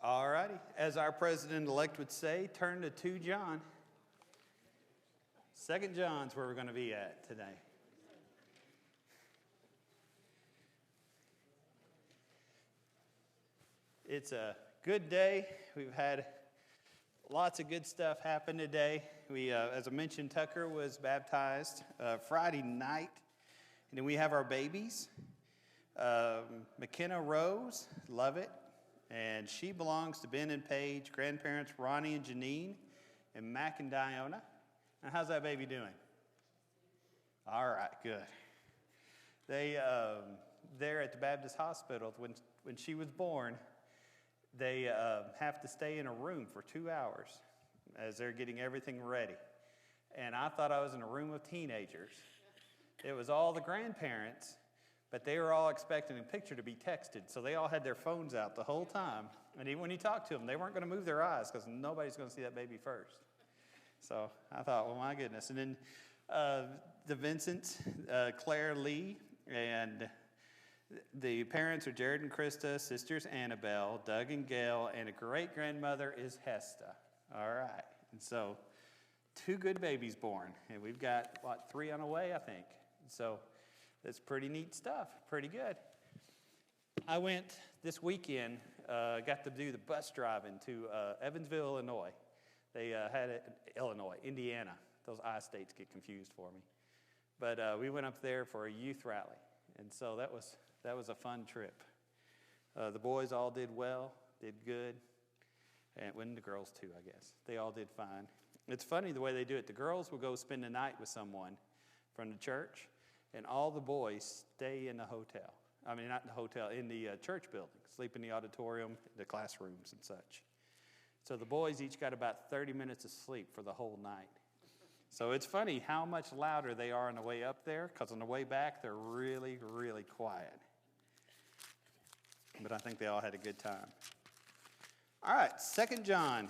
All righty. As our president-elect would say, turn to 2 John. 2 John's where we're going to be at today. It's a good day. We've had lots of good stuff happen today. As I mentioned, Tucker was baptized Friday night. And then we have our babies. McKenna Rose, love it. And she belongs to Ben and Paige, grandparents Ronnie and Janine, and Mac and Diona. And how's that baby doing? All right, good. They're at the Baptist Hospital. When she was born, they have to stay in a room for 2 hours as they're getting everything ready. And I thought I was in a room of teenagers. It was all the grandparents, but they were all expecting a picture to be texted, so they all had their phones out the whole time. And even when you talked to them, they weren't going to move their eyes because nobody's going to see that baby first. So I thought, well, my goodness. And then the Vincents, Claire Lee, and the parents are Jared and Krista, sisters Annabelle, Doug and Gail, and a great-grandmother is Hesta. All right. And so 2 good babies born. And we've got, 3 on the way, I think. So that's pretty neat stuff. Pretty good. I went this weekend, got to do the bus driving to Evansville, Illinois. They had it in Illinois, Indiana. Those I states get confused for me. But we went up there for a youth rally. And so that was a fun trip. The boys all did well, did good. And the girls too, I guess. They all did fine. It's funny the way they do it. The girls will go spend the night with someone from the church, and all the boys stay in the hotel. I mean, not in the hotel, in the church building, sleep in the auditorium, the classrooms and such. So the boys each got about 30 minutes of sleep for the whole night. So it's funny how much louder they are on the way up there, because on the way back, they're really, really quiet. But I think they all had a good time. All right, 2 John.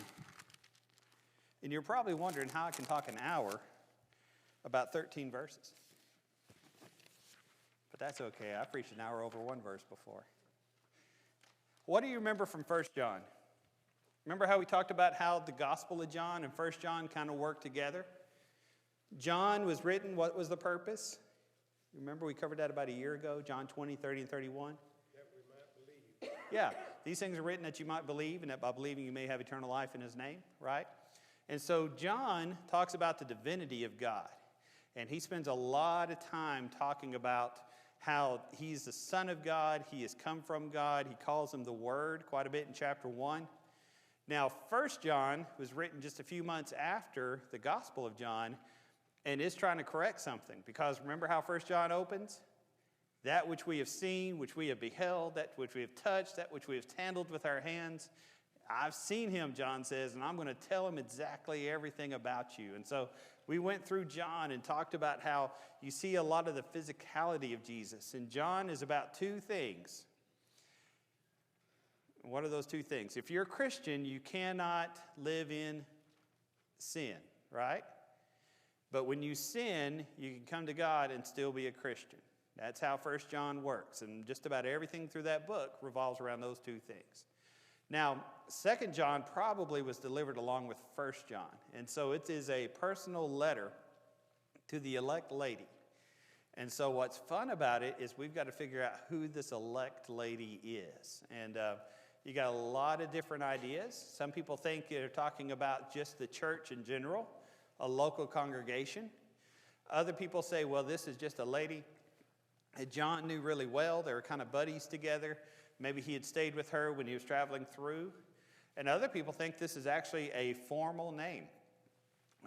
And you're probably wondering how I can talk an hour about 13 verses. But that's okay. I preached an hour over 1 verse before. What do you remember from 1 John? Remember how we talked about how the Gospel of John and 1 John kind of work together? John was written, what was the purpose? Remember we covered that about a year ago, John 20, 30, and 31? That we might believe. Yeah, these things are written that you might believe, and that by believing you may have eternal life in his name, right? And so John talks about the divinity of God. And he spends a lot of time talking about how he's the Son of God, he has come from God, he calls him the Word quite a bit in chapter 1. Now, 1 John was written just a few months after the Gospel of John, and is trying to correct something. Because remember how 1 John opens? That which we have seen, which we have beheld, that which we have touched, that which we have handled with our hands. I've seen him, John says, and I'm going to tell him exactly everything about you. And so we went through John and talked about how you see a lot of the physicality of Jesus. And John is about 2 things. What are those 2 things? If you're a Christian, you cannot live in sin, right? But when you sin, you can come to God and still be a Christian. That's how 1 John works. And just about everything through that book revolves around those 2 things. Now, 2 John probably was delivered along with 1 John. And so it is a personal letter to the elect lady. And so what's fun about it is we've got to figure out who this elect lady is. And you got a lot of different ideas. Some people think they're talking about just the church in general, a local congregation. Other people say, well, this is just a lady that John knew really well. They were kind of buddies together. Maybe he had stayed with her when he was traveling through. And other people think this is actually a formal name.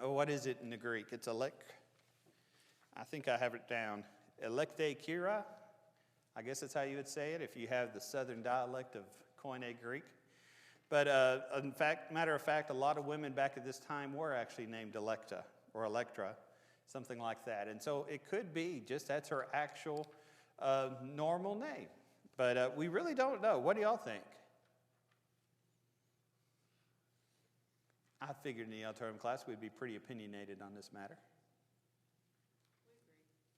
Oh, what is it in the Greek? It's I think I have it down. Electe Kyra. I guess that's how you would say it if you have the southern dialect of Koine Greek. But in fact, matter of fact, a lot of women back at this time were actually named Electa or Electra, something like that. And so it could be just that's her actual normal name. But we really don't know. What do y'all think? I figured in the auditorium class we'd be pretty opinionated on this matter.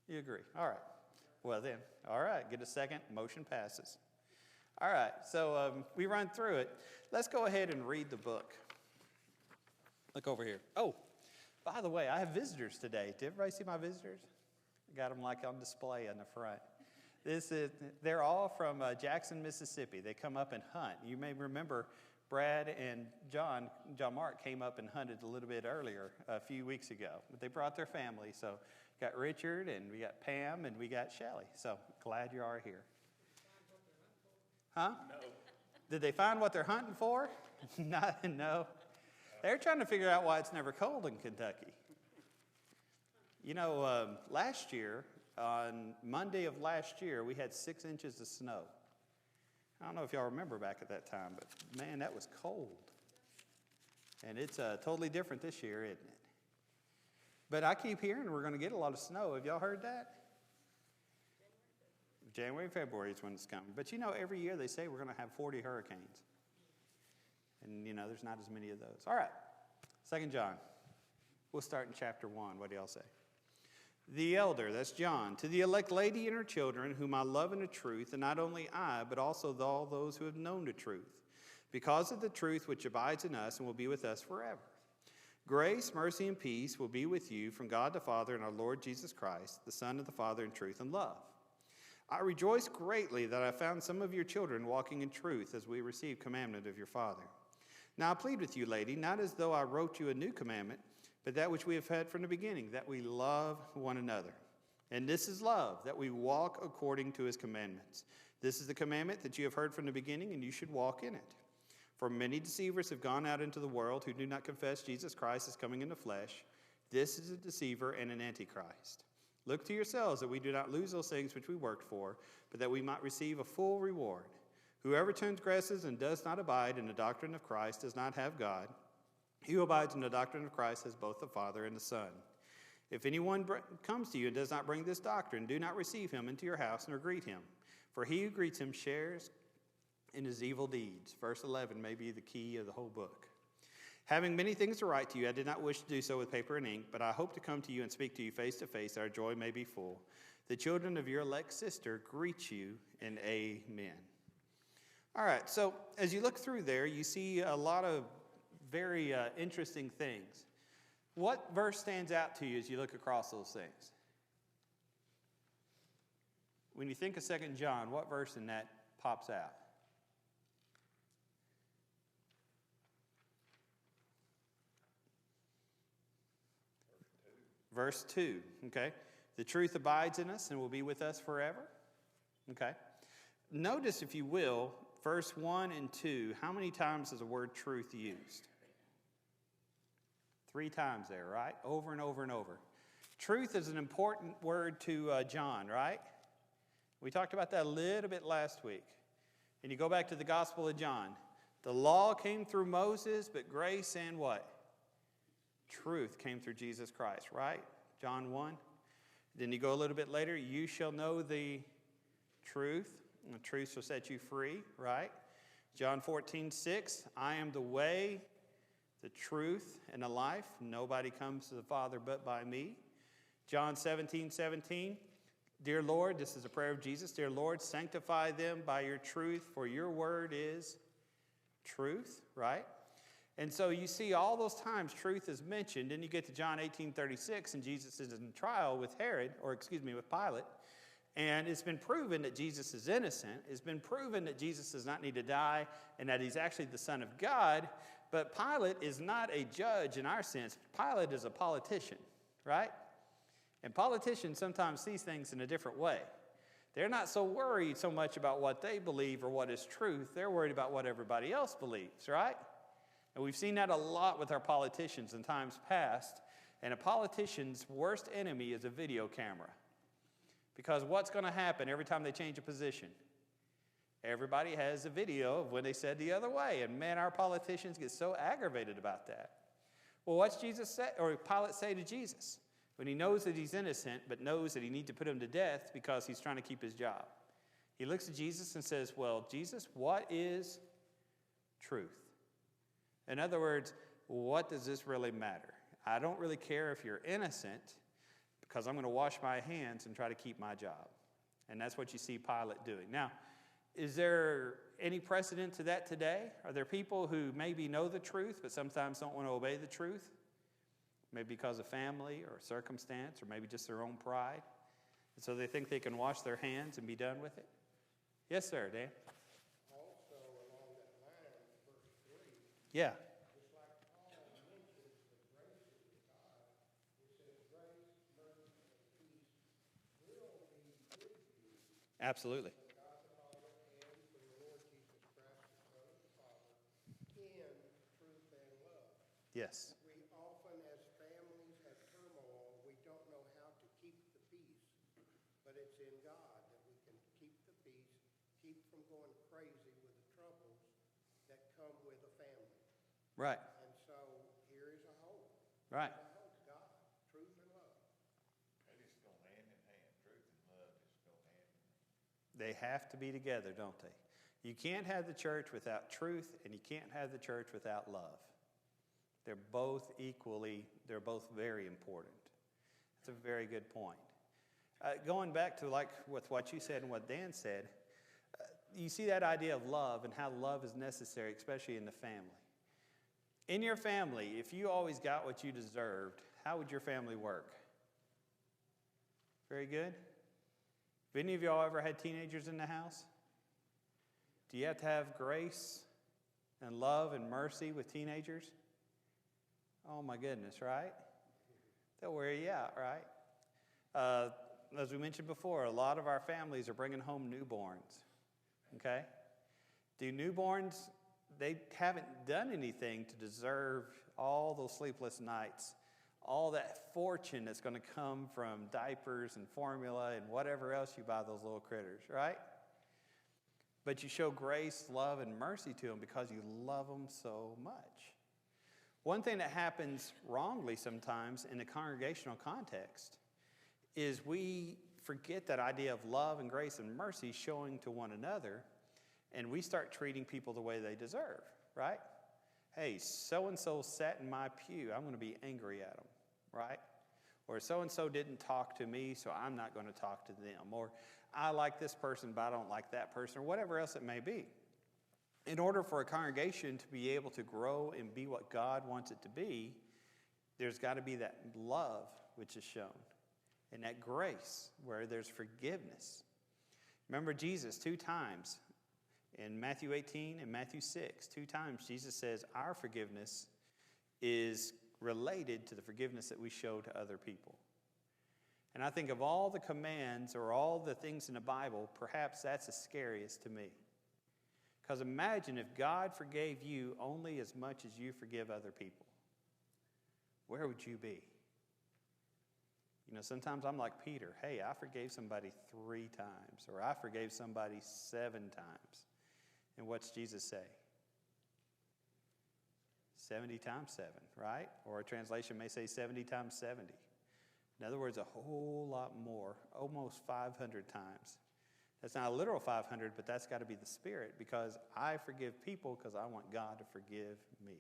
We agree. You agree? All right. Well then, all right, get a second. Motion passes. All right, so we run through it. Let's go ahead and read the book. Look over here. Oh, by the way, I have visitors today. Did everybody see my visitors? I got them like on display in the front. They're all from Jackson, Mississippi. They come up and hunt. You may remember Brad and John Mark came up and hunted a little bit earlier, a few weeks ago. But they brought their family. So got Richard, and we got Pam, and we got Shelly. So glad you are here. Huh? No. Did they find what they're hunting for? No. They're trying to figure out why it's never cold in Kentucky. You know, last year, on Monday of last year, we had 6 inches of snow. I don't know if y'all remember back at that time, but man, that was cold. And it's totally different this year, isn't it? But I keep hearing we're going to get a lot of snow. Have y'all heard that? January, February is when it's coming. But you know, every year they say we're going to have 40 hurricanes. And you know, there's not as many of those. All right, 2 John. We'll start in chapter 1. What do y'all say? The elder, that's John, to the elect lady and her children, whom I love in the truth, and not only I, but also all those who have known the truth, because of the truth which abides in us and will be with us forever. Grace, mercy, and peace will be with you from God the Father and our Lord Jesus Christ, the Son of the Father in truth and love. I rejoice greatly that I found some of your children walking in truth as we receive commandment of your Father. Now I plead with you, lady, not as though I wrote you a new commandment, but that which we have had from the beginning, that we love one another. And this is love, that we walk according to his commandments. This is the commandment that you have heard from the beginning, and you should walk in it. For many deceivers have gone out into the world who do not confess Jesus Christ as coming in the flesh. This is a deceiver and an antichrist. Look to yourselves that we do not lose those things which we worked for, but that we might receive a full reward. Whoever transgresses and does not abide in the doctrine of Christ does not have God. He who abides in the doctrine of Christ has both the Father and the Son. If anyone comes to you and does not bring this doctrine, do not receive him into your house nor greet him. For he who greets him shares in his evil deeds. Verse 11 may be the key of the whole book. Having many things to write to you, I did not wish to do so with paper and ink, but I hope to come to you and speak to you face to face, that our joy may be full. The children of your elect sister greet you, and amen. All right, so as you look through there, you see a lot of very interesting things. What verse stands out to you as you look across those things? When you think of 2 John, what verse in that pops out? Verse 2, okay? The truth abides in us and will be with us forever, okay? Notice, if you will, verse 1 and 2, how many times is the word truth used? 3 times there, right? Over and over and over. Truth is an important word to John, right? We talked about that a little bit last week. And you go back to the Gospel of John. The law came through Moses, but grace and what? Truth came through Jesus Christ, right? John 1. Then you go a little bit later, you shall know the truth, and the truth shall set you free, right? John 14:6, I am the way, the truth, and the life. Nobody comes to the Father but by me. John 17:17, dear Lord, this is a prayer of Jesus, dear Lord, sanctify them by your truth, for your word is truth, right? And so you see all those times truth is mentioned. Then you get to John 18:36, and Jesus is in trial with with Pilate. And it's been proven that Jesus is innocent. It's been proven that Jesus does not need to die and that he's actually the Son of God. But Pilate is not a judge in our sense. Pilate is a politician, right? And politicians sometimes see things in a different way. They're not so worried so much about what they believe or what is truth. They're worried about what everybody else believes, right? And we've seen that a lot with our politicians in times past. And a politician's worst enemy is a video camera. Because what's going to happen every time they change a position? Everybody has a video of when they said the other way. And man, our politicians get so aggravated about that. Well, what's Jesus say, or Pilate say to Jesus? When he knows that he's innocent, but knows that he needs to put him to death because he's trying to keep his job. He looks at Jesus and says, well, Jesus, what is truth? In other words, what does this really matter? I don't really care if you're innocent because I'm going to wash my hands and try to keep my job. And that's what you see Pilate doing. Now, Is there any precedent to that today? Are there people who maybe know the truth but sometimes don't want to obey the truth? Maybe because of family or circumstance or maybe just their own pride. And so they think they can wash their hands and be done with it? Yes, sir, Dan. Also, along that line, verse 3, Yeah. just like Paul mentions the grace of God, it says grace, mercy, and peace will be with you. Absolutely. God the Father and from the Lord Jesus Christ, the Son of the Father, in truth and love. Yes. We often, as families, have turmoil. We don't know how to keep the peace, but it's in God that we can keep the peace, keep from going crazy with the troubles that come with a family. Right. And so here is a hope. Right. A hope, God, truth and love. They just go hand in hand. Truth and love just go hand in hand. They have to be together, don't they? You can't have the church without truth, and you can't have the church without love. They're both very important. That's a very good point. Going back to like with what you said and what Dan said, you see that idea of love and how love is necessary, especially in the family. In your family, if you always got what you deserved, how would your family work? Very good? Have any of y'all ever had teenagers in the house? Do you have to have grace and love and mercy with teenagers? Oh my goodness, right? They'll wear you out, right? As we mentioned before, a lot of our families are bringing home newborns, okay? Do newborns, they haven't done anything to deserve all those sleepless nights, all that fortune that's going to come from diapers and formula and whatever else you buy those little critters, right? But you show grace, love, and mercy to them because you love them so much. One thing that happens wrongly sometimes in a congregational context is we forget that idea of love and grace and mercy showing to one another, and we start treating people the way they deserve, right? Hey, so-and-so sat in my pew. I'm going to be angry at them, right? Or so-and-so didn't talk to me, so I'm not going to talk to them. Or I like this person, but I don't like that person, or whatever else it may be. In order for a congregation to be able to grow and be what God wants it to be, there's got to be that love which is shown and that grace where there's forgiveness. Remember Jesus 2 times in Matthew 18 and Matthew 6, 2 times Jesus says our forgiveness is related to the forgiveness that we show to other people. And I think of all the commands or all the things in the Bible, perhaps that's the scariest to me. Because imagine if God forgave you only as much as you forgive other people. Where would you be? You know, sometimes I'm like Peter. Hey, I forgave somebody 3 times, or I forgave somebody 7 times. And what's Jesus say? 70 times 7, right? Or a translation may say 70 times 70. In other words, a whole lot more, almost 500 times. That's not a literal 500, but that's got to be the spirit, because I forgive people because I want God to forgive me.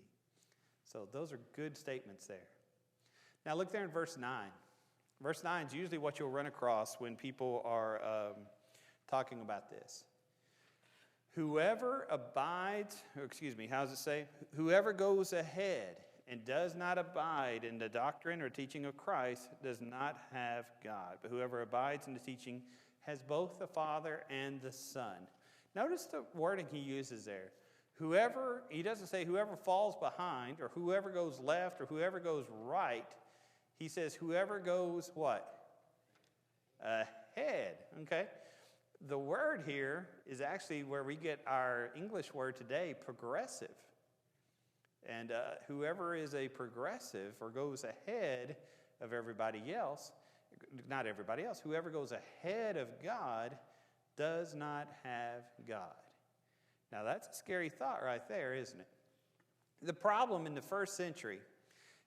So those are good statements there. Now look there in verse 9. Verse 9 is usually what you'll run across when people are talking about this. Whoever abides, how does it say? Whoever goes ahead and does not abide in the doctrine or teaching of Christ does not have God. But whoever abides in the teaching has both the Father and the Son. Notice the wording he uses there. Whoever, he doesn't say whoever falls behind or whoever goes left or whoever goes right. He says whoever goes what? Ahead, okay? The word here is actually where we get our English word today, progressive. And whoever is a progressive or goes ahead of everybody else, not everybody else, whoever goes ahead of God does not have God. Now that's a scary thought right there, isn't it? The problem in the first century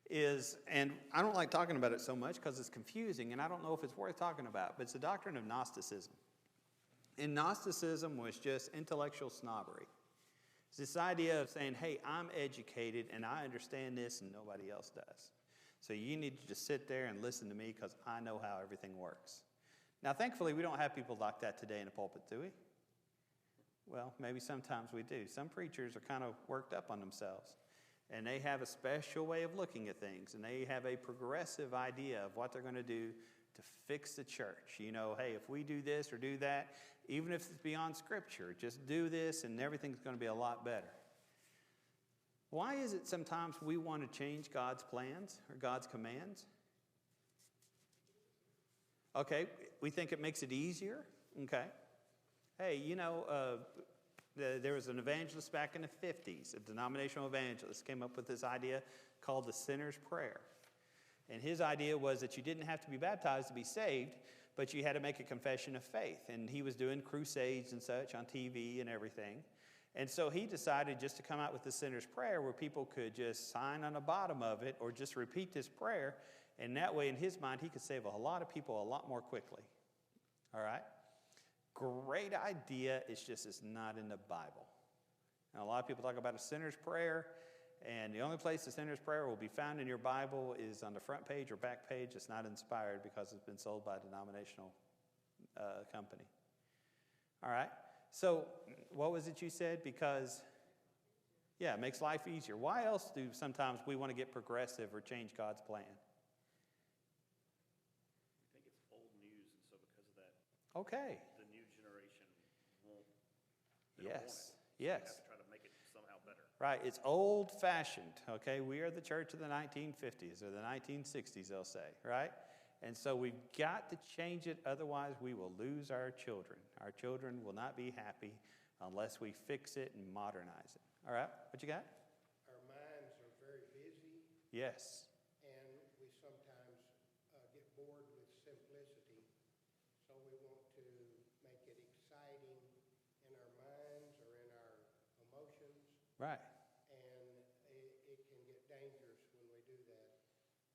is, and I don't like talking about it so much because it's confusing and I don't know if it's worth talking about, but it's the doctrine of Gnosticism. And Gnosticism was just intellectual snobbery. It's this idea of saying, hey, I'm educated and I understand this and nobody else does. So you need to just sit there and listen to me because I know how everything works. Now, thankfully, we don't have people like that today in the pulpit, do we? Well, maybe sometimes we do. Some preachers are kind of worked up on themselves, and they have a special way of looking at things, and they have a progressive idea of what they're going to do to fix the church. You know, hey, if we do this or do that, even if it's beyond Scripture, just do this and everything's going to be a lot better. Why is it sometimes we want to change God's plans or God's commands? Okay, we think it makes it easier. Okay. Hey, you know, there was an evangelist back in the 50s, a denominational evangelist, came up with this idea called the sinner's prayer. And his idea was that you didn't have to be baptized to be saved, but you had to make a confession of faith. And he was doing crusades and such on TV and everything. And so he decided just to come out with the sinner's prayer where people could just sign on the bottom of it or just repeat this prayer. And that way, in his mind, he could save a lot of people a lot more quickly. All right? Great idea. It's not in the Bible. Now, a lot of people talk about a sinner's prayer, and the only place the sinner's prayer will be found in your Bible is on the front page or back page. It's not inspired because it's been sold by a denominational company. All right? So, what was it you said? Because, yeah, it makes life easier. Why else do sometimes we want to get progressive or change God's plan? I think it's old news, and so because of that, Okay. the new generation won't. Yes. You Yes. have to try to make it somehow better. Right. It's old-fashioned. Okay. We are the church of the 1950s or the 1960s, they'll say. Right. And so we've got to change it. Otherwise, we will lose our children. Our children will not be happy unless we fix it and modernize it. All right. What you got? Our minds are very busy, Yes. and we sometimes get bored with simplicity. So we want to make it exciting in our minds or in our emotions, Right. and it can get dangerous when we do that.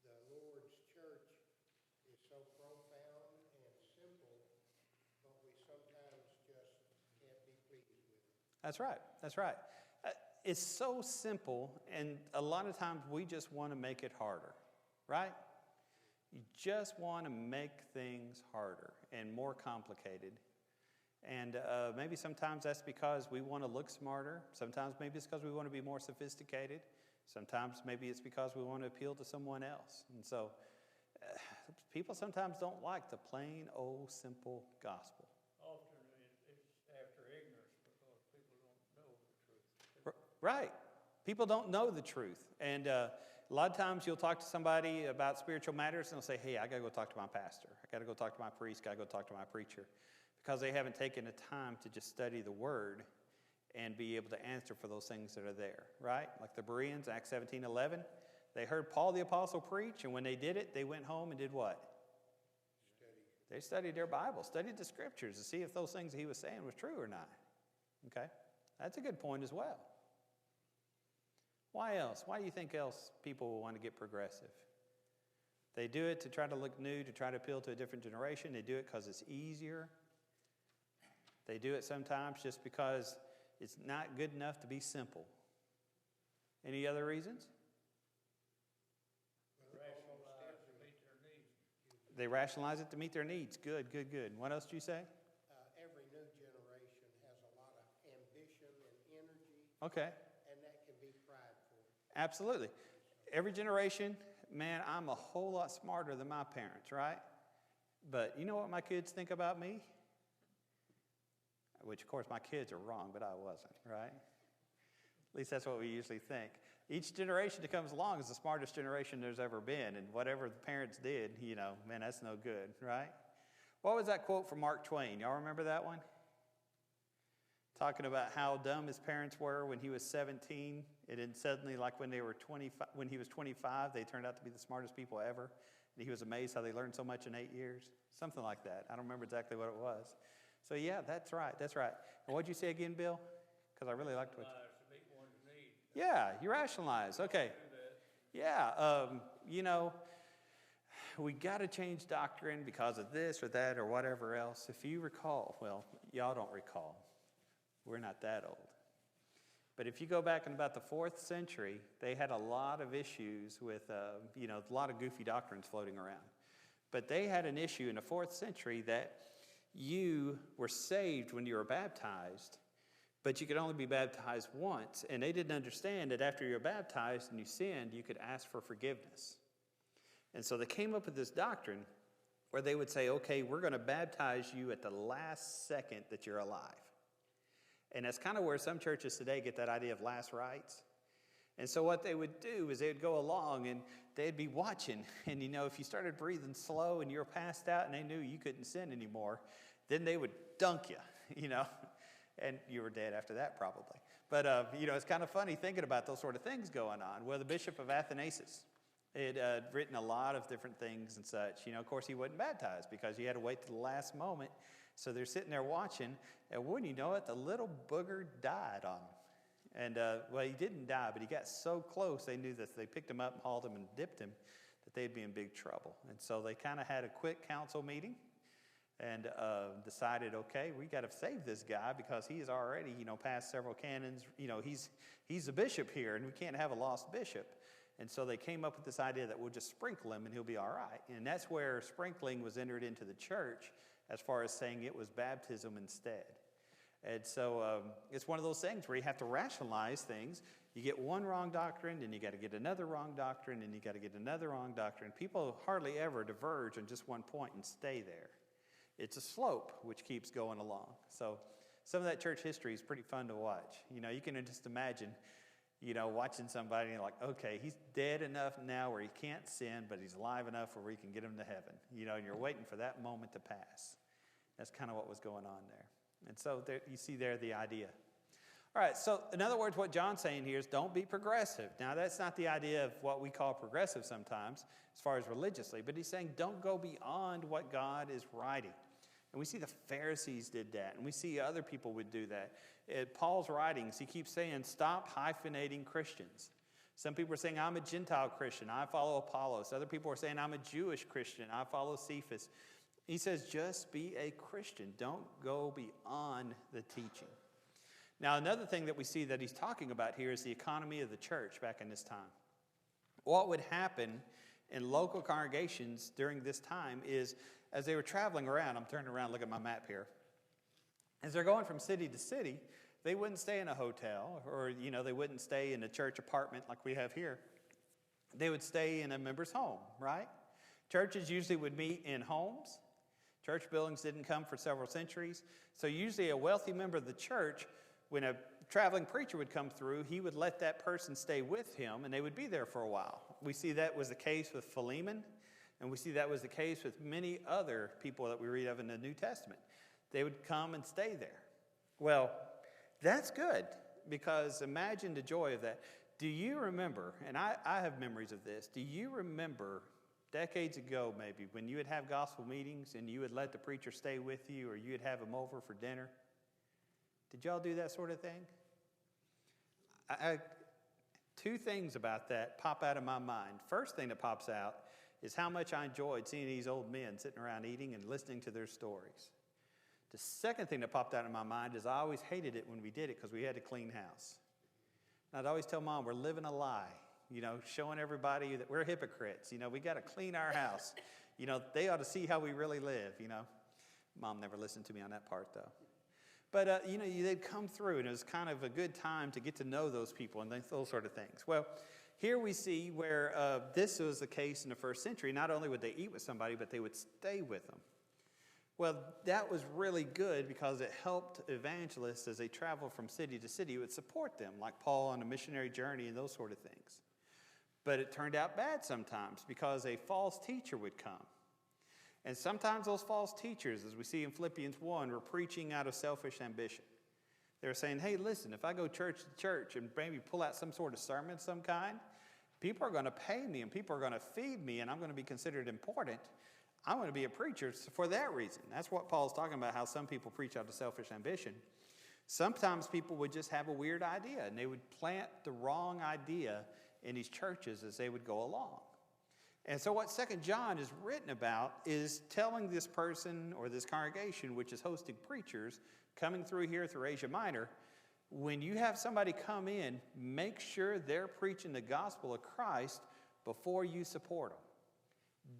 The Lord's church is so profound and simple, but we sometimes just can't be pleased with it. That's right. That's right. It's so simple, and a lot of times we just want to make it harder, right? You just want to make things harder and more complicated. And maybe sometimes that's because we want to look smarter. Sometimes maybe it's because we want to be more sophisticated. Sometimes maybe it's because we want to appeal to someone else. And so people sometimes don't like the plain old simple gospel. Often it's after ignorance because people don't know the truth. Right. People don't know the truth. And a lot of times you'll talk to somebody about spiritual matters and they'll say, hey, I got to go talk to my pastor. I got to go talk to my priest. Got to go talk to my preacher. Because they haven't taken the time to just study the Word and be able to answer for those things that are there. Right? Like the Bereans, Acts 17:11. They heard Paul the Apostle preach, and when they did it, they went home and did what? They studied their Bible, studied the Scriptures to see if those things he was saying was true or not. Okay? That's a good point as well. Why else? Why do you think else people will want to get progressive? They do it to try to look new, to try to appeal to a different generation. They do it because it's easier. They do it sometimes just because it's not good enough to be simple. Any other reasons? Rationalize to meet their needs. They rationalize it to meet their needs. Good, good, good. What else do you say? Every new generation has a lot of ambition and energy, Okay. and that can be prideful. Absolutely. Every generation, man, I'm a whole lot smarter than my parents, right? But you know what my kids think about me? Which, of course, my kids are wrong, but I wasn't, right? At least that's what we usually think. Each generation that comes along is the smartest generation there's ever been, and whatever the parents did, you know, man, that's no good, right? What was that quote from Mark Twain? Y'all remember that one? Talking about how dumb his parents were when he was 17, and then suddenly, like when he was 25, they turned out to be the smartest people ever. And he was amazed how they learned so much in 8 years. Something like that. I don't remember exactly what it was. So yeah, that's right. That's right. And what'd you say again, Bill? Because I really liked what. Rationalize to meet one's needs. Yeah, you rationalize. Okay. Do that. Yeah, you know, we got to change doctrine because of this or that or whatever else. If you recall, well, y'all don't recall. We're not that old. But if you go back in about the 4th century, they had a lot of issues with, you know, a lot of goofy doctrines floating around. But they had an issue in the 4th century that you were saved when you were baptized, But you could only be baptized once, and they didn't understand that after you're baptized and you sinned, you could ask for forgiveness. And so they came up with this doctrine where they would say, okay, we're going to baptize you at the last second that you're alive. And that's kind of where some churches today get that idea of last rites. And so what they would do is they would go along and they'd be watching. And, if you started breathing slow and you were passed out and they knew you couldn't sin anymore, then they would dunk you, and you were dead after that probably. But, it's kind of funny thinking about those sort of things going on. Well, the Bishop of Athanasius had written a lot of different things and such. Of course, he wasn't baptized because you had to wait to the last moment. So they're sitting there watching, and wouldn't you know it, the little booger died on him. And, he didn't die, but he got so close, they knew that if they picked him up and hauled him and dipped him, that they'd be in big trouble. And so they kind of had a quick council meeting and decided, okay, we got to save this guy because he is already, passed several canons. He's a bishop here, and we can't have a lost bishop. And so they came up with this idea that we'll just sprinkle him and he'll be all right. And that's where sprinkling was entered into the church as far as saying it was baptism instead. And so it's one of those things where you have to rationalize things. You get one wrong doctrine, and you got to get another wrong doctrine, and you got to get another wrong doctrine. People hardly ever diverge on just one point and stay there. It's a slope which keeps going along. So some of that church history is pretty fun to watch. You can just imagine, watching somebody and like, okay, he's dead enough now where he can't sin, but he's alive enough where we can get him to heaven. And you're waiting for that moment to pass. That's kind of what was going on there. And so there, you see there the idea. All right, so in other words, what John's saying here is don't be progressive. Now, that's not the idea of what we call progressive sometimes as far as religiously, but he's saying don't go beyond what God is writing. And we see the Pharisees did that, and we see other people would do that. In Paul's writings, he keeps saying, stop hyphenating Christians. Some people are saying, I'm a Gentile Christian, I follow Apollos. Other people are saying, I'm a Jewish Christian, I follow Cephas. He says, just be a Christian. Don't go beyond the teaching. Now, another thing that we see that he's talking about here is the economy of the church back in this time. What would happen in local congregations during this time is, as they were traveling around, I'm turning around, look at my map here. As they're going from city to city, they wouldn't stay in a hotel or, they wouldn't stay in a church apartment like we have here. They would stay in a member's home, right? Churches usually would meet in homes. Church buildings didn't come for several centuries. So usually a wealthy member of the church, when a traveling preacher would come through, he would let that person stay with him, and they would be there for a while. We see that was the case with Philemon, and we see that was the case with many other people that we read of in the New Testament. They would come and stay there. Well, that's good, because imagine the joy of that. Do you remember, and I have memories of this, do you remember decades ago maybe when you would have gospel meetings and you would let the preacher stay with you or you'd have him over for dinner? Did y'all do that sort of thing? Two things about that pop out of my mind. First thing that pops out is how much I enjoyed seeing these old men sitting around eating and listening to their stories. The second thing that popped out of my mind is I always hated it when we did it because we had to clean house. And I'd always tell Mom, we're living a lie, showing everybody that we're hypocrites. We got to clean our house. They ought to see how we really live, Mom never listened to me on that part, though. But, they'd come through, and it was kind of a good time to get to know those people and those sort of things. Well, here we see where this was the case in the first century. Not only would they eat with somebody, but they would stay with them. Well, that was really good because it helped evangelists as they traveled from city to city. It would support them, like Paul on a missionary journey and those sort of things. But it turned out bad sometimes because a false teacher would come. And sometimes those false teachers, as we see in Philippians 1, were preaching out of selfish ambition. They were saying, hey, listen, if I go church to church and maybe pull out some sort of sermon of some kind, people are going to pay me and people are going to feed me and I'm going to be considered important. I'm going to be a preacher for that reason. That's what Paul's talking about, how some people preach out of selfish ambition. Sometimes people would just have a weird idea, and they would plant the wrong idea in these churches as they would go along. And so what 2 John is written about is telling this person or this congregation, which is hosting preachers, coming through here through Asia Minor, when you have somebody come in, make sure they're preaching the gospel of Christ before you support them.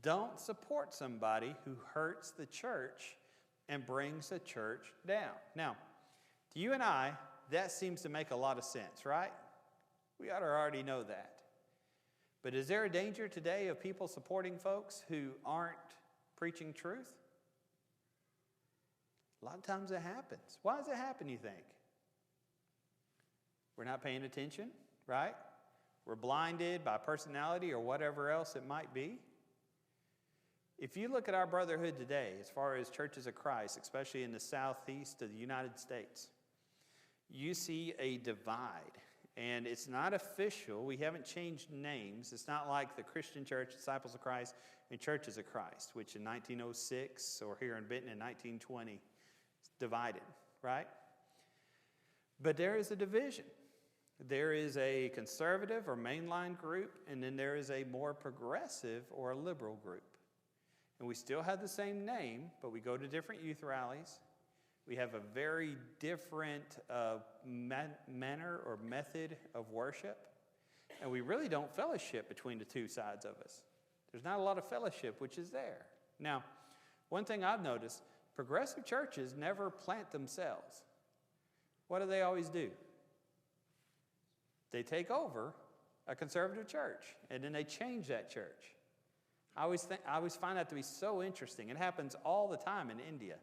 Don't support somebody who hurts the church and brings the church down. Now, to you and I, that seems to make a lot of sense, right? We ought to already know that. But is there a danger today of people supporting folks who aren't preaching truth? A lot of times it happens. Why does it happen, you think? We're not paying attention, right? We're blinded by personality or whatever else it might be. If you look at our brotherhood today, as far as churches of Christ, especially in the southeast of the United States, you see a divide. And it's not official. We haven't changed names. It's not like the Christian Church, Disciples of Christ, and Churches of Christ, which in 1906 or here in Benton in 1920 divided, right? But there is a division. There is a conservative or mainline group, and then there is a more progressive or a liberal group. And we still have the same name, but we go to different youth rallies. We have a very different manner or method of worship. And we really don't fellowship between the two sides of us. There's not a lot of fellowship, which is there. Now, one thing I've noticed, progressive churches never plant themselves. What do they always do? They take over a conservative church, and then they change that church. I always find that to be so interesting. It happens all the time in India.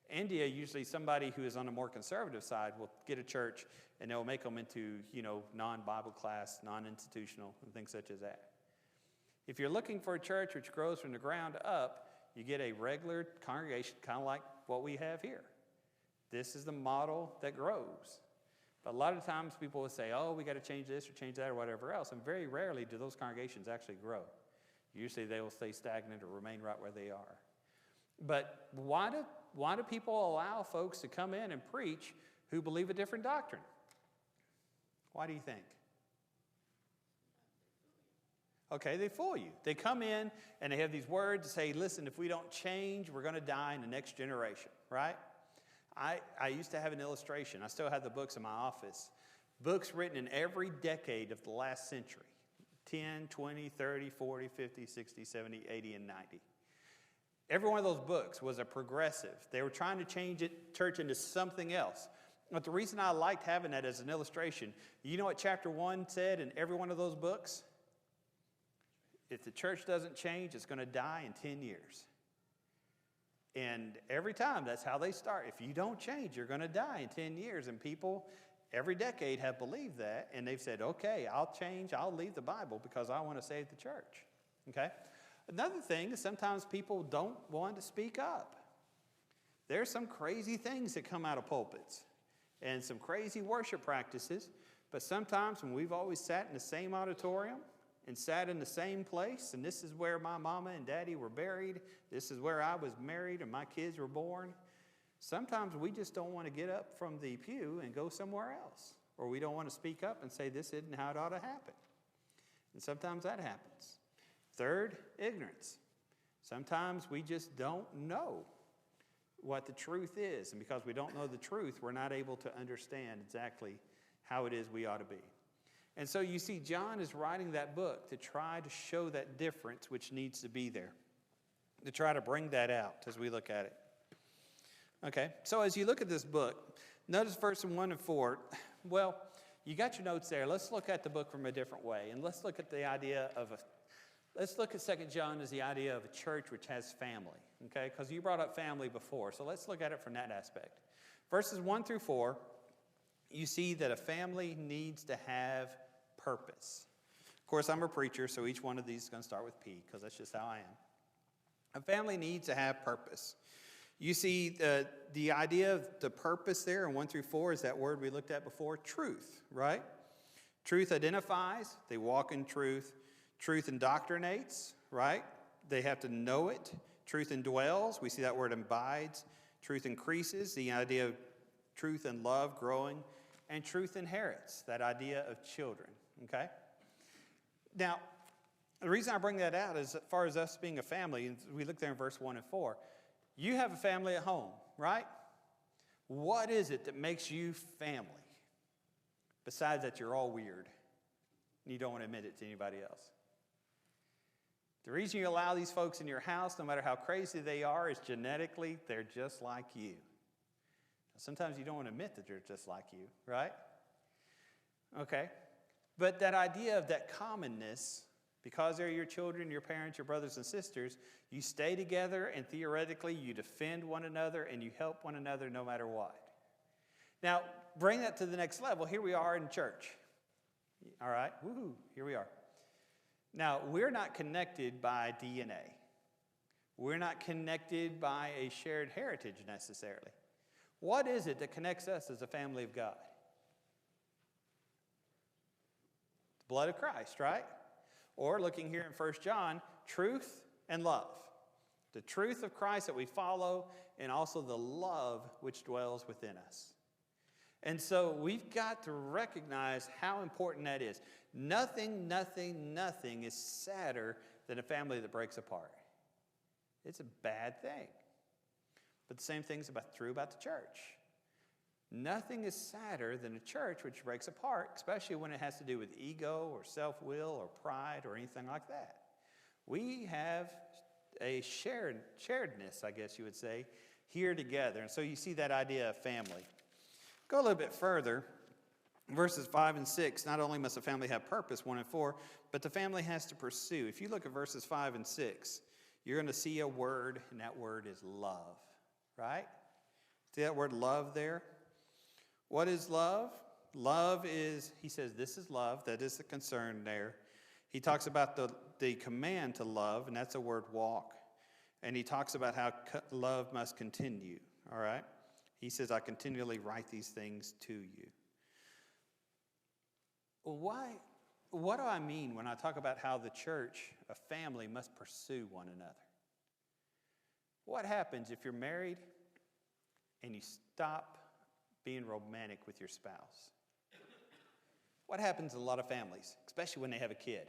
India, usually somebody who is on the more conservative side will get a church and they'll make them into, non-Bible class, non-institutional, and things such as that. If you're looking for a church which grows from the ground up, you get a regular congregation, kind of like what we have here. This is the model that grows. But a lot of times people will say, oh, we got to change this or change that or whatever else, and very rarely do those congregations actually grow. Usually they will stay stagnant or remain right where they are. But why do people allow folks to come in and preach who believe a different doctrine? Why do you think? Okay, they fool you. They come in and they have these words to say, listen, if we don't change, we're going to die in the next generation, right? I used to have an illustration. I still have the books in my office. Books written in every decade of the last century. 10, 20, 30, 40, 50, 60, 70, 80, and 90. Every one of those books was a progressive. They were trying to change church into something else. But the reason I liked having that as an illustration, you know what chapter 1 said in every one of those books? If the church doesn't change, it's going to die in 10 years. And every time, that's how they start. If you don't change, you're going to die in 10 years. And people, every decade, have believed that. And they've said, okay, I'll change. I'll leave the Bible because I want to save the church. Okay? Another thing is sometimes people don't want to speak up. There's some crazy things that come out of pulpits and some crazy worship practices. But sometimes when we've always sat in the same auditorium and sat in the same place, and this is where my mama and daddy were buried, this is where I was married and my kids were born, sometimes we just don't want to get up from the pew and go somewhere else. Or we don't want to speak up and say this isn't how it ought to happen. And sometimes that happens. Third, ignorance. Sometimes we just don't know what the truth is. And because we don't know the truth, we're not able to understand exactly how it is we ought to be. And so you see, John is writing that book to try to show that difference which needs to be there, to try to bring that out as we look at it. Okay, so as you look at this book, notice verses 1 and 4. Well, you got your notes there. Let's look at the book from a different way. And let's look at the idea of let's look at 2 John as the idea of a church which has family. Okay, because you brought up family before. So let's look at it from that aspect. Verses 1 through 4, you see that a family needs to have purpose. Of course, I'm a preacher, so each one of these is going to start with P, because that's just how I am. A family needs to have purpose. You see the idea of the purpose there in 1 through 4 is that word we looked at before, truth, right? Truth identifies, they walk in truth. Truth indoctrinates, right? They have to know it. Truth indwells, we see that word abides. Truth increases, the idea of truth and love growing. And truth inherits, that idea of children, okay? Now, the reason I bring that out is as far as us being a family, we look there in verse 1 and 4. You have a family at home, right? What is it that makes you family? Besides that you're all weird and you don't want to admit it to anybody else. The reason you allow these folks in your house, no matter how crazy they are, is genetically they're just like you. Sometimes you don't want to admit that they're just like you, right? Okay. But that idea of that commonness, because they're your children, your parents, your brothers and sisters, you stay together and theoretically you defend one another and you help one another no matter what. Now, bring that to the next level. Here we are in church. All right? Woohoo, here we are. Now, we're not connected by DNA. We're not connected by a shared heritage necessarily. What is it that connects us as a family of God? The blood of Christ, right? Or looking here in 1 John, truth and love. The truth of Christ that we follow, and also the love which dwells within us. And so we've got to recognize how important that is. Nothing is sadder than a family that breaks apart. It's a bad thing. But the same thing's true about the church. Nothing is sadder than a church which breaks apart, especially when it has to do with ego or self-will or pride or anything like that. We have a sharedness, I guess you would say, here together. And so you see that idea of family. Go a little bit further. Verses 5 and 6, not only must a family have purpose, 1 and 4, but the family has to pursue. If you look at verses 5 and 6, you're going to see a word, and that word is love, right? See that word love there? What is love? Love is, he says, this is love. That is the concern there. He talks about the command to love, and that's the word walk. And he talks about how love must continue, all right? He says, I continually write these things to you. Why? What do I mean when I talk about how the church, a family, must pursue one another? What happens if you're married and you stop being romantic with your spouse? What happens in a lot of families, especially when they have a kid?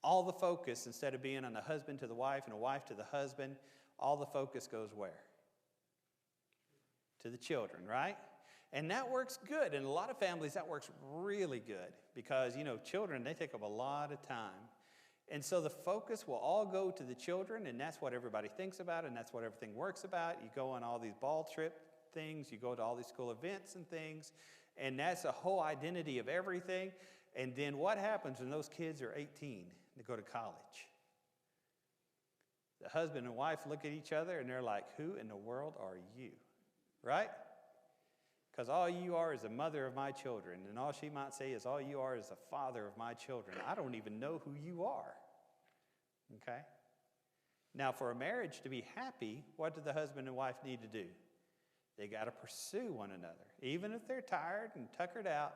All the focus, instead of being on the husband to the wife and a wife to the husband, all the focus goes where? To the children, right? And that works good. In a lot of families, that works really good because, children, they take up a lot of time. And so the focus will all go to the children, and that's what everybody thinks about, and that's what everything works about. You go on all these ball trip things, you go to all these school events and things, and that's the whole identity of everything. And then what happens when those kids are 18? They go to college. The husband and wife look at each other, and they're like, who in the world are you? Right? Because all you are is a mother of my children. And all she might say is, all you are is a father of my children. I don't even know who you are. Okay? Now, for a marriage to be happy, what do the husband and wife need to do? They got to pursue one another. Even if they're tired and tuckered out,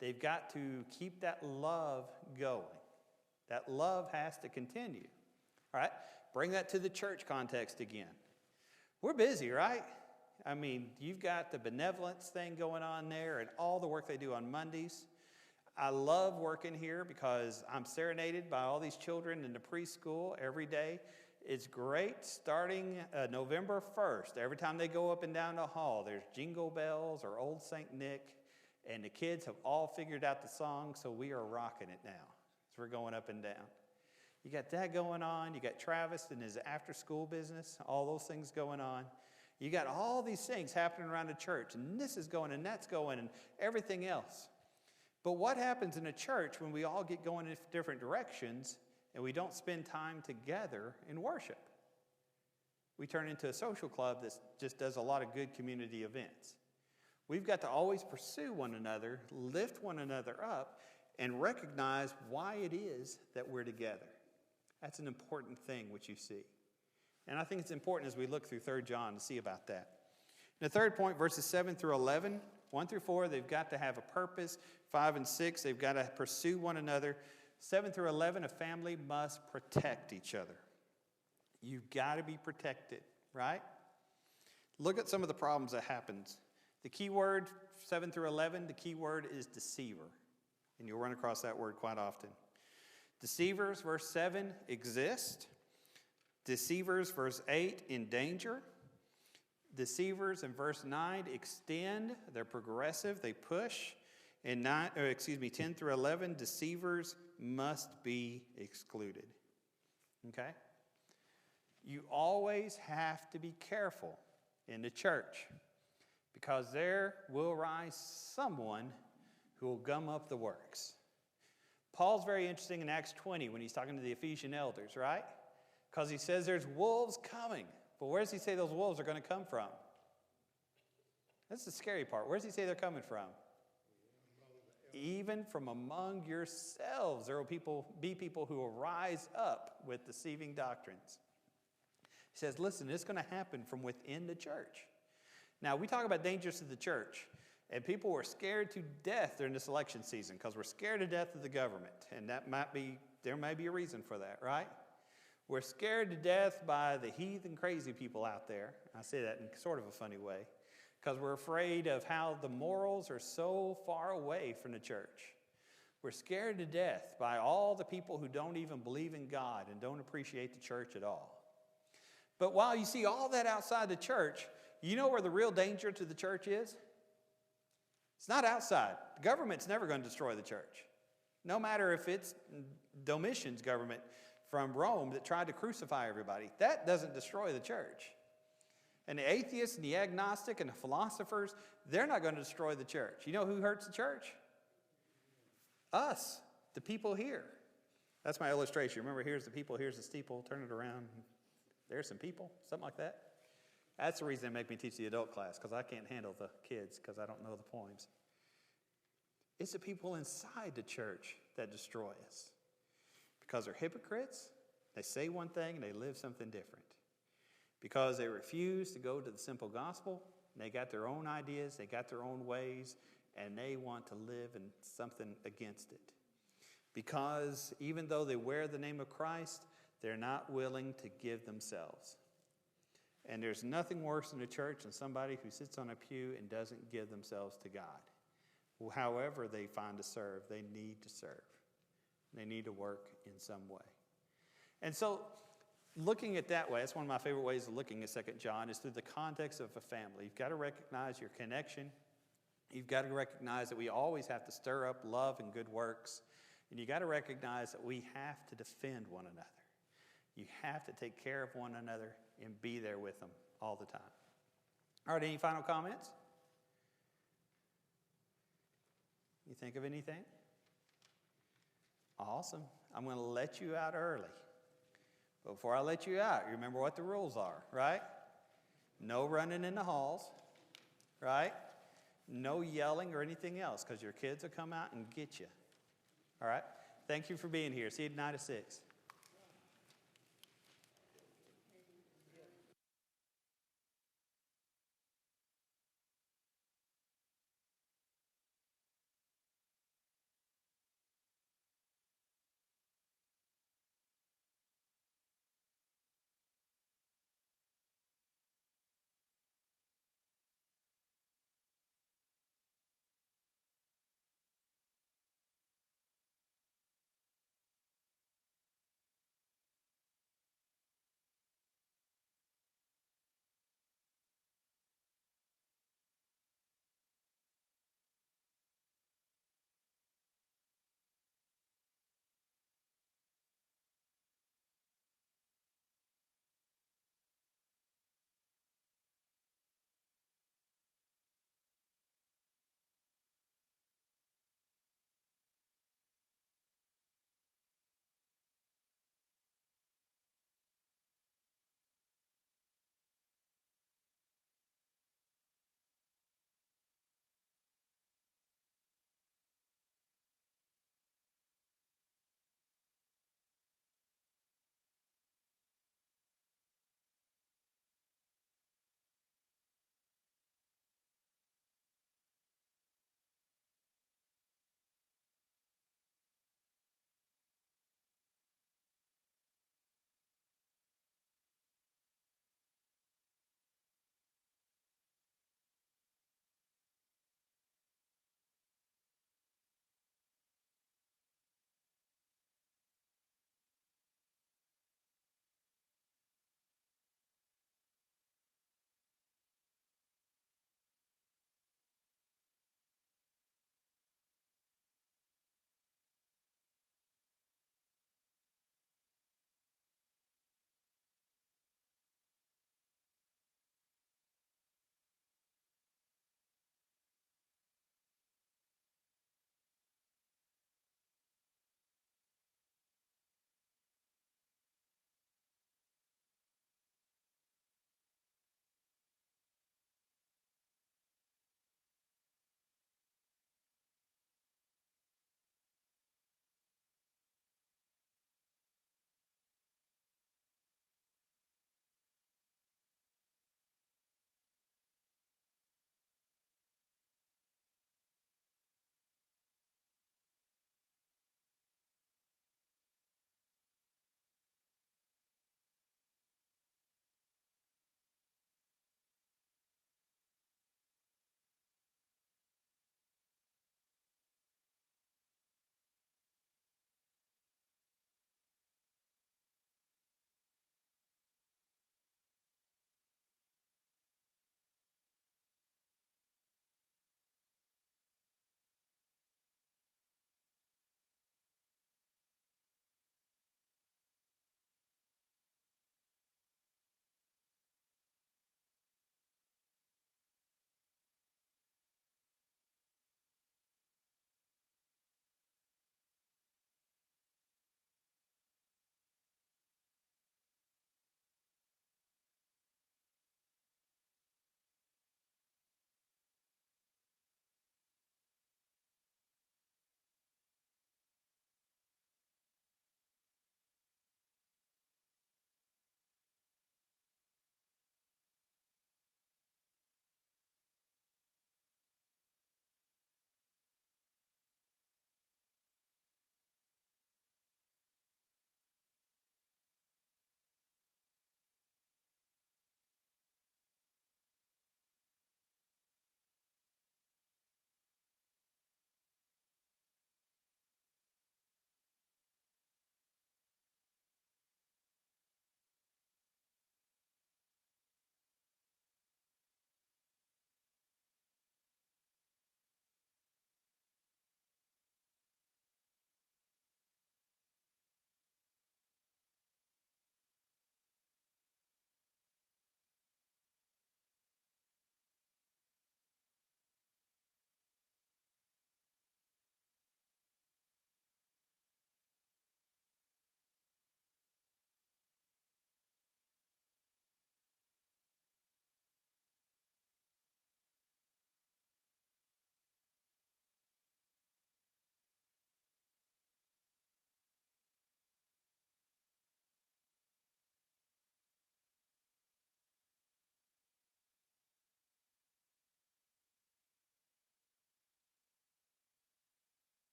they've got to keep that love going. That love has to continue. All right? Bring that to the church context again. We're busy, right? I mean, you've got the benevolence thing going on there and all the work they do on Mondays. I love working here because I'm serenaded by all these children in the preschool every day. It's great. Starting November 1st, every time they go up and down the hall, there's Jingle Bells or Old St. Nick, and the kids have all figured out the song, so we are rocking it now as we're going up and down. You got that going on. You got Travis and his after-school business, all those things going on. You got all these things happening around the church, and this is going, and that's going, and everything else. But what happens in a church when we all get going in different directions and we don't spend time together in worship? We turn into a social club that just does a lot of good community events. We've got to always pursue one another, lift one another up, and recognize why it is that we're together. That's an important thing which you see. And I think it's important as we look through 3 John to see about that. In the third point, verses 7 through 11, 1 through 4, they've got to have a purpose. 5 and 6, they've got to pursue one another. 7 through 11, a family must protect each other. You've got to be protected, right? Look at some of the problems that happens. The key word, 7 through 11, the key word is deceiver. And you'll run across that word quite often. Deceivers, verse 7, exist. Deceivers, verse 8, in danger. Deceivers, in verse 9, extend. They're progressive. They push. And 10 through 11, deceivers must be excluded. Okay? You always have to be careful in the church because there will rise someone who will gum up the works. Paul's very interesting in Acts 20 when he's talking to the Ephesian elders, right? Because he says there's wolves coming. But where does he say those wolves are going to come from? That's the scary part. Where does he say they're coming from? Even from among yourselves, there will be people who will rise up with deceiving doctrines. He says, listen, it's going to happen from within the church. Now, we talk about dangers to the church, and people were scared to death during this election season because we're scared to death of the government, and there may be a reason for that, right? We're scared to death by the heathen crazy people out there. I say that in sort of a funny way, because we're afraid of how the morals are so far away from the church. We're scared to death by all the people who don't even believe in God and don't appreciate the church at all. But while you see all that outside the church, you know where the real danger to the church is? It's not outside. The government's never going to destroy the church. No matter if it's Domitian's government from Rome that tried to crucify everybody. That doesn't destroy the church. And the atheists and the agnostic and the philosophers, they're not going to destroy the church. You know who hurts the church? Us, the people here. That's my illustration. Remember, here's the people, here's the steeple, turn it around. There's some people, something like that. That's the reason they make me teach the adult class, because I can't handle the kids because I don't know the poems. It's the people inside the church that destroy us. Because they're hypocrites, they say one thing and they live something different. Because they refuse to go to the simple gospel, they got their own ideas, they got their own ways, and they want to live in something against it. Because even though they wear the name of Christ, they're not willing to give themselves. And there's nothing worse in the church than somebody who sits on a pew and doesn't give themselves to God. However they find to serve, they need to serve. They need to work in some way. And so, looking at that way, that's one of my favorite ways of looking at 2 John, is through the context of a family. You've got to recognize your connection. You've got to recognize that we always have to stir up love and good works. And you've got to recognize that we have to defend one another. You have to take care of one another and be there with them all the time. All right, any final comments? You think of anything? Awesome. I'm going to let you out early. But before I let you out, you remember what the rules are, right? No running in the halls, right? No yelling or anything else, because your kids will come out and get you. All right? Thank you for being here. See you tonight at 6.